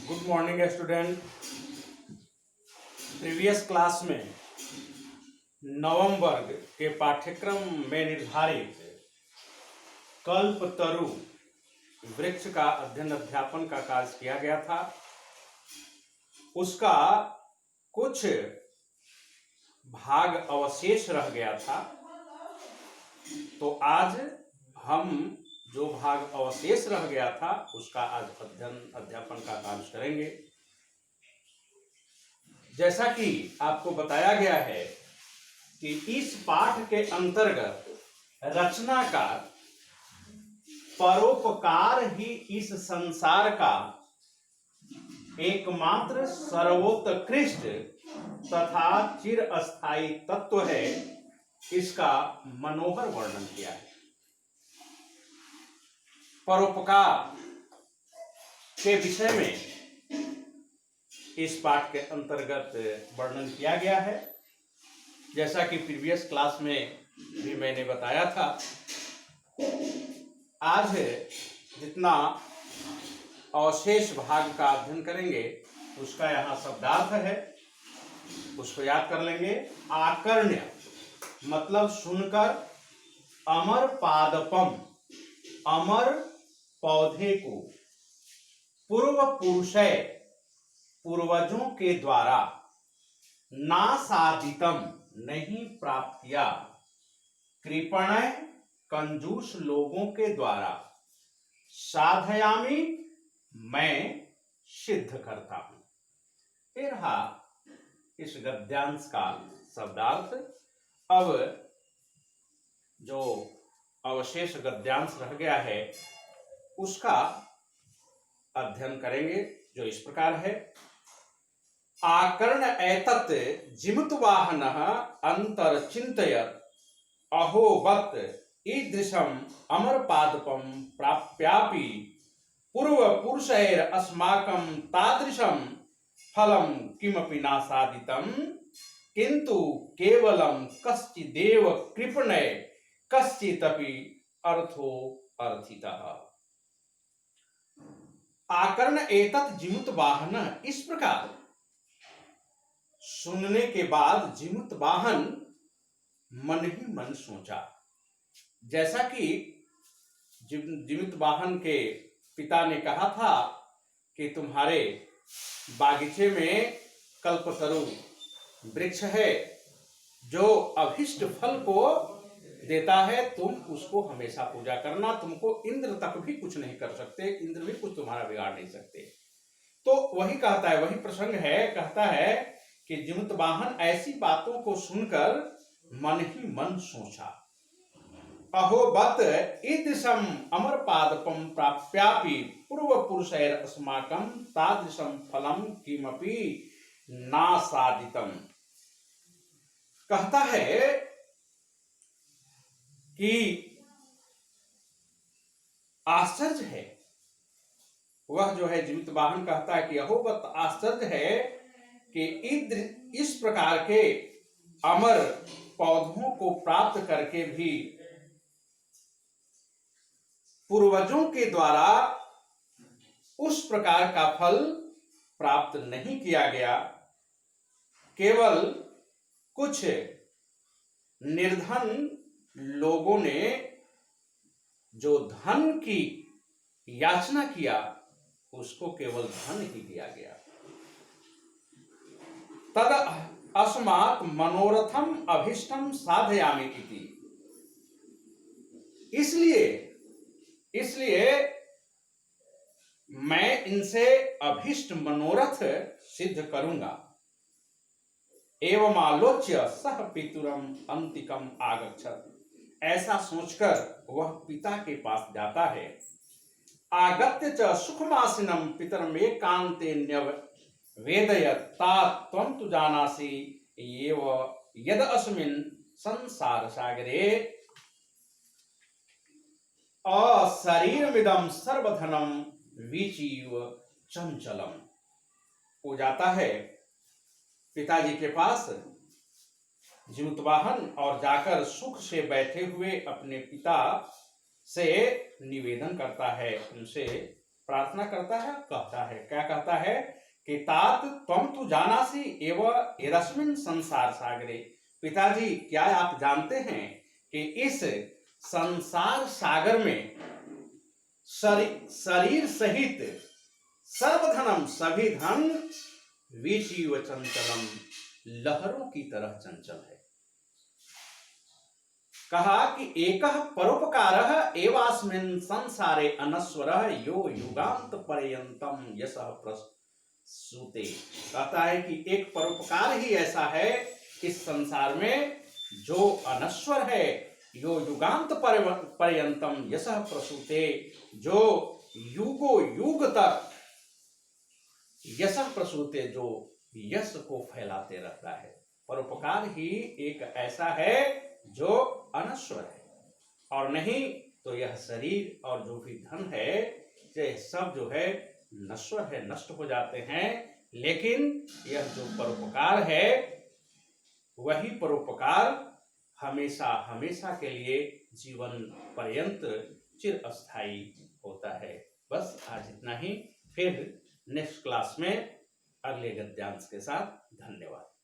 Good morning student. Previous class में नवम वर्ग के पाठ्यक्रम में निर्धारित कल्पतरु वृक्ष का अध्ययन अध्यापन का कार्य किया गया था। उसका कुछ भाग अवशेष रह गया था, तो आज हम जो भाग अवशेष रह गया था उसका आज अध्ययन अध्यापन का कार्य करेंगे। जैसा कि आपको बताया गया है कि इस पाठ के अंतर्गत रचनाकार परोपकार ही इस संसार का एकमात्र सर्वोत्कृष्ट तथा चिरस्थायी तत्व है, इसका मनोहर वर्णन किया है। परोपकार के विषय में इस पाठ के अंतर्गत वर्णन किया गया है। जैसा कि प्रीवियस क्लास में भी मैंने बताया था, आज जितना अवशेष भाग का अध्ययन करेंगे उसका यहाँ शब्दार्थ है, उसको याद कर लेंगे। आकर्ण्य मतलब सुनकर, अमर पादपम अमर पौधे को, पूर्व पुरुषय पूर्वजों के द्वारा, नासादितम नहीं प्राप्त किया, कृपणय कंजूस लोगों के द्वारा, साधयामी मैं सिद्ध करता हूं। ये रहा इस गद्यांश का शब्दार्थ। अब जो अवशेष गद्यांश रह गया है उसका अध्ययन करेंगे, जो इस प्रकार है। आकर्ण एतत् जिमुत वाहन अंतर चिंतयत अहोबत ईदृशम अमर पादपम प्राप्यापि पूर्व पुरुषैर अस्माकं तादृशम फलम किमपि नासादितम किंतु केवलम कश्चिदेव कृपणय कश्चिदपि अर्थो अर्थितः। आकर्ण एतत् जिमुत वाहन, इस प्रकार सुनने के बाद जिमुत वाहन मन ही मन सोचा। जैसा कि जिमुत वाहन के पिता ने कहा था कि तुम्हारे बागीचे में कल्पतरु वृक्ष है जो अभिष्ट फल को देता है, तुम उसको हमेशा पूजा करना, तुमको इंद्र तक भी कुछ नहीं कर सकते, इंद्र भी कुछ तुम्हारा बिगाड़ नहीं सकते। तो वही कहता है, वही प्रसंग है। कहता है कि जिमुत वाहन ऐसी बातों को सुनकर मन ही मन सोचा। अहोबत ईदृशम अमर पादपम प्राप्यापि पूर्व पुरुषैर अस्माकं तादृशम फलम किमपि नासादितम। कहता है कि आश्चर्य है, वह जो है जीवित वाहन कहता है कि अहोबत आश्चर्य है कि इस प्रकार के अमर पौधों को प्राप्त करके भी पूर्वजों के द्वारा उस प्रकार का फल प्राप्त नहीं किया गया। केवल कुछ निर्धन लोगों ने जो धन की याचना किया उसको केवल धन ही दिया गया। तद अस्मात् मनोरथम अभिष्टम साधयामि इति। इसलिए मैं इनसे अभिष्ट मनोरथ सिद्ध करूंगा। एवं आलोच्य सह पितुरम अंतिकम आगच्छत। ऐसा सोचकर वह पिता के पास जाता है। आगत्य च सुखमासिनम पितरम एकांते न्यवेदयत तात त्वं तु जानासि एव यद अस्मिन् संसार सागरे अशरीरमिदं सर्वधनम विचीव चंचलम। वो जाता है पिताजी के पास जीवित वाहन और जाकर सुख से बैठे हुए अपने पिता से निवेदन करता है, उनसे प्रार्थना करता है, कहता है, क्या कहता है कि तात त्वं तु जानासि एव एरस्मिन् संसार सागरे। पिताजी, क्या आप जानते हैं कि इस संसार सागर में शरीर सहित सर्वधनम, सभी धन, विचिव चंचलम, लहरों की तरह चंचल है। कहा कि एकः परोपकारः एवास्मिन् संसारे अनश्वरः यो युगांत पर्यंतम यशः प्रसूते। कहता है कि एक परोपकार ही ऐसा है इस संसार में जो अनश्वर है, यो युगांत पर्यंतम यशः प्रसूते, जो युगो युग तक यशः प्रसूते, जो यश को फैलाते रहता है। परोपकार ही एक ऐसा है जो अनश्वर है, और नहीं तो यह शरीर और जो भी धन है ये सब जो है नश्वर है, नष्ट हो जाते हैं। लेकिन यह जो परोपकार है वही परोपकार हमेशा हमेशा के लिए जीवन पर्यंत चिरस्थायी होता है। बस आज इतना ही, फिर नेक्स्ट क्लास में अगले गद्यांश के साथ। धन्यवाद।